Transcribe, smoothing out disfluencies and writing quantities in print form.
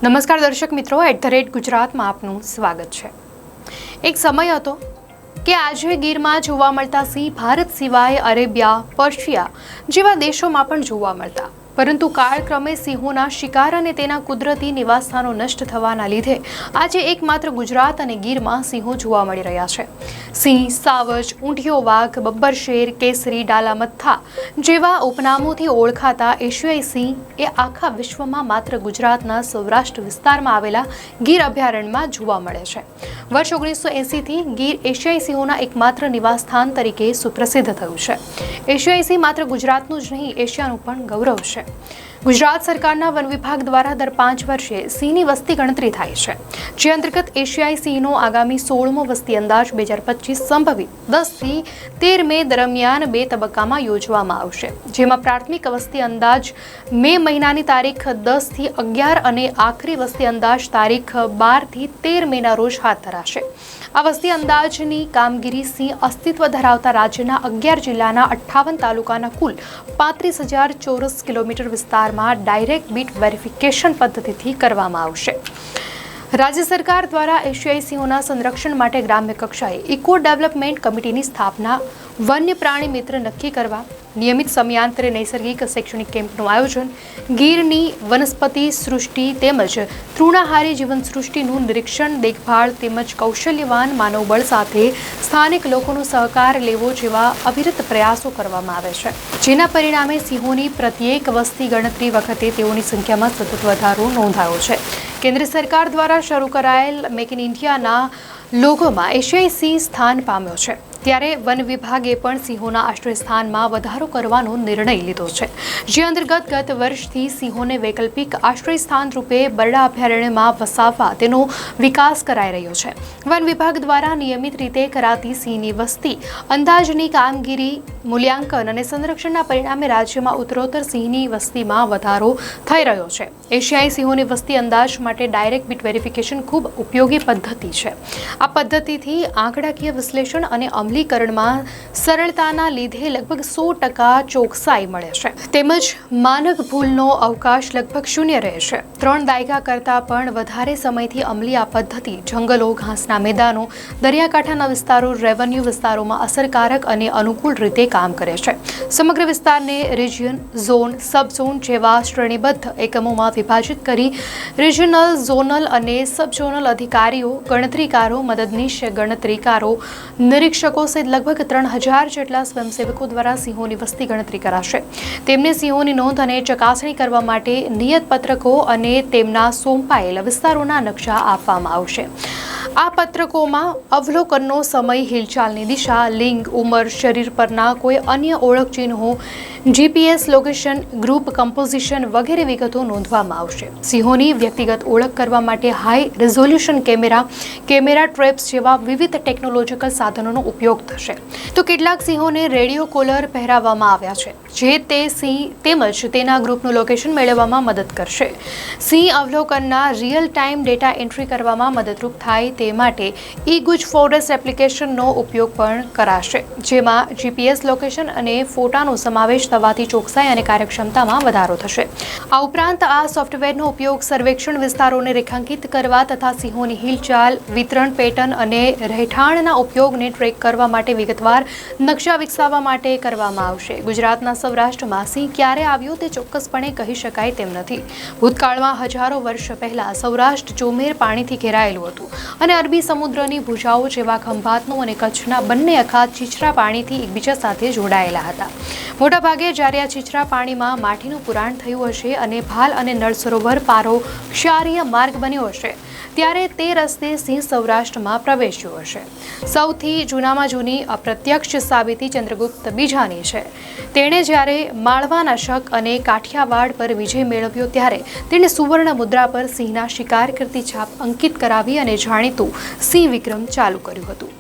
નમસ્કાર દર્શક મિત્રો, @ગુજરાતમાં આપનું સ્વાગત છે। એક સમય હતો કે આજે ગીરમાં જોવા મળતા સિંહ ભારત સિવાય અરેબિયા, પર્શિયા જેવા દેશોમાં પણ જોવા મળતા, પરંતુ કાળક્રમે સિંહોના શિકાર અને તેના કુદરતી નિવાસસ્થાનો નષ્ટ થવાના લીધે આજે એકમાત્ર ગુજરાત અને ગીરમાં સિંહો જોવા મળી રહ્યા છે। સિંહ, સાવજ, ઊંટિયો વાઘ, બબ્બર શેર, કેસરી, ડાલામથ્થા જેવા ઉપનામોથી ઓળખાતા એશિયાઈ સિંહ એ આખા વિશ્વમાં માત્ર ગુજરાતના સૌરાષ્ટ્ર વિસ્તારમાં આવેલા ગીર અભયારણ્યમાં જોવા મળે છે। વર્ષ 1980થી ગીર એશિયાઈ સિંહોના એકમાત્ર નિવાસસ્થાન તરીકે સુપ્રસિદ્ધ થયું છે। એશિયાઈ સિંહ માત્ર ગુજરાતનું જ નહીં, એશિયાનું પણ ગૌરવ છે। ગુજરાત સરકારના વન વિભાગ દ્વારા દર 5 વર્ષે સિંહની વસ્તી ગણતરી થાય છે, જે અંતર્ગત એશિયાઈ સિંહનો આગામી 16મો વસ્તી અંદાજ 2025 સંભવિત 10 થી 13 મે દરમિયાન 2 તબક્કામાં યોજવામાં આવશે, જેમાં પ્રાથમિક વસ્તી અંદાજ મે મહિનાની તારીખ 10 થી 11 અને આખરી વસ્તી અંદાજ તારીખ 12 થી 13 મેના રોજ હાથ ધરાશે। આ વસ્તી અંદાજની કામગીરી સિંહ અસ્તિત્વ ધરાવતા રાજ્યના 11 જિલ્લાના 58 તાલુકાના કુલ 35,000 ચોરસ કિલોમીટર વિસ્તારમાં ડાયરેક્ટ બીટ વેરિફિકેશન પદ્ધતિથી કરવામાં આવશે। રાજ્ય સરકાર દ્વારા એશિયાઈ સિંહોના સંરક્ષણ માટે ગ્રામ્ય કક્ષાએ ઇકો ડેવલપમેન્ટ કમિટીની સ્થાપના, વન્ય પ્રાણી મિત્ર નક્કી કરવા, નિયમિત સમયાંતરે નૈસર્ગિક શૈક્ષણિક કેમ્પનું આયોજન, ગીરની વનસ્પતિ સૃષ્ટિ તેમજ તૃણાહારી જીવન સૃષ્ટિનું નિરીક્ષણ, દેખભાળ તેમજ કૌશલ્યવાન માનવબળ સાથે સ્થાનિક લોકોનો સહકાર લેવો જેવા અવિરત પ્રયાસો કરવામાં આવે છે, જેના પરિણામે સિંહોની પ્રત્યેક વસ્તી ગણતરી વખતે તેઓની સંખ્યામાં સતત વધારો નોંધાયો છે। કેન્દ્ર સરકાર દ્વારા શરૂ કરાયેલ મેક ઇન ઇન્ડિયાના લોગોમાં એશિયાઈ સિંહ સ્થાન પામ્યો છે, ત્યારે વન વિભાગે પણ સિંહોના આશ્રય સ્થાનમાં વધારો કરવાનો નિર્ણય લીધો છે, જે અંતર્ગત ગત વર્ષથી સિંહોને વૈકલ્પિક આશ્રય સ્થાન રૂપે બરડા અભયારણ્યમાં વસાવવા તેનો વિકાસ કરાઈ રહ્યો છે। વન વિભાગ દ્વારા નિયમિત રીતે કરાતી સિંહની વસ્તી અંદાજની કામગીરી, મૂલ્યાંકન અને સંરક્ષણના પરિણામે રાજ્યમાં ઉત્તરોત્તર સિંહની વસ્તીમાં વધારો થઈ રહ્યો છે। એશિયાઈ સિંહોની વસ્તી અંદાજ માટે ડાયરેક્ટ બીટ વેરિફિકેશન ખૂબ ઉપયોગી પદ્ધતિ છે। આ પદ્ધતિથી આંકડાકીય વિશ્લેષણ અને અમલીકરણમાં સરળતાના લીધે લગભગ 100% ચોકસાઈ મળે છે, તેમજ માનવ ભૂલનો અવકાશ લગભગ શૂન્ય રહે છે। 3 દાયકા કરતાં પણ વધારે સમયથી અમલી આ પદ્ધતિ જંગલો, ઘાસના મેદાનો, દરિયાકાંઠાના વિસ્તારો, રેવન્યુ વિસ્તારોમાં અસરકારક અને અનુકૂળ રીતે કામ કરે છે। સમગ્ર વિસ્તારને રિજિયન, ઝોન, સબ ઝોન જેવા શ્રેણીબદ્ધ એકમોમાં વિભાજિત કરી રિજનલ, ઝોનલ અને સબ ઝોનલ અધિકારીઓ, ગણતરીકારો, મદદનીશ ગણતરીકારો, નિરીક્ષકો સહિત લગભગ 3000 જેટલા સ્વયંસેવકો દ્વારા સિંહોની વસ્તી ગણતરી કરાશે। તેમને સિંહોની નોંધ અને ચકાસણી કરવા માટે નિયત પત્રકો અને તેમના સોંપાયેલ વિસ્તારોના નકશા આપવામાં આવશે। આ પત્રકોમાં અવલોકનનો સમય, હિલચાલની દિશા, લિંગ, ઉંમર, શરીર પરના કોઈ અન્ય ઓળખ ચિહ્નો, GPS લોકેશન, ગ્રુપ કમ્પોઝિશન વગેરે વિગતો નોંધવામાં આવશે। સિંહોની વ્યક્તિગત ઓળખ કરવા માટે હાઈ રિઝોલ્યુશન કેમેરા ટ્રેપ્સ જેવા વિવિધ ટેકનોલોજીકલ સાધનોનો ઉપયોગ થશે। તો કેટલાક સિંહોને રેડિયો કોલર પહેરાવવામાં આવ્યા છે, જે તે સિંહ તેમજ તેના ગ્રુપનું લોકેશન મેળવવામાં મદદ કરશે। સિંહ અવલોકનના રિયલ ટાઈમ ડેટા એન્ટ્રી કરવામાં મદદરૂપ થાય તે માટે ઈ-ગુજ ફોરેસ્ટ એપ્લિકેશનનો ઉપયોગ પણ કરાશે, જેમાં GPS લોકેશન અને ફોટાનો સમાવેશ થવાથી ચોકસાઈ અને કાર્યક્ષમતામાં વધારો થશે। આ ઉપરાંત આ સોફ્ટવેરનો ઉપયોગ સર્વેક્ષણ વિસ્તારોને રેખાંકિત કરવા તથા સિંહોની હિલચાલ, વિતરણ પેટર્ન અને રહેઠાણના ઉપયોગને ટ્રેક કરવા માટે વિગતવાર નકશા વિકસાવવા માટે કરવામાં આવશે। ગુજરાતના સૌરાષ્ટ્રમાં સિંહ ક્યારે આવ્યો તે ચોક્કસપણે કહી શકાય તેમ નથી। ભૂતકાળમાં હજારો વર્ષ પહેલા સૌરાષ્ટ્ર ચોમેર પાણીથી ઘેરાયેલું હતું અને અરબી સમુદ્રની ભુજાઓ જેવા ખંભાતનું અને કચ્છના બંને અખાત છીછરા પાણીથી એકબીજા સાથે જોડાયેલા હતા। મોટાભાગે જ્યારે આ છીછરા પાણીમાં માટીનું પુરાણ થયું હશે અને ભાલ અને નળ સરોવર પારો ક્ષારીય માર્ગ બન્યો હશે, ત્યારે તે રસ્તે સિંહ સૌરાષ્ટ્રમાં પ્રવેશ્યો હશે। સૌથી જૂનામાં જૂની અપ્રત્યક્ષ સાબિતી ચંદ્રગુપ્ત બીજાની છે। તેણે જ્યારે માળવાના શક અને કાઠિયાવાડ પર વિજય મેળવ્યો ત્યારે તેણે સુવર્ણ મુદ્રા પર સિંહના શિકાર કરતી છાપ અંકિત કરાવી અને જાણીતું સિંહ વિક્રમ ચાલુ કર્યું હતું।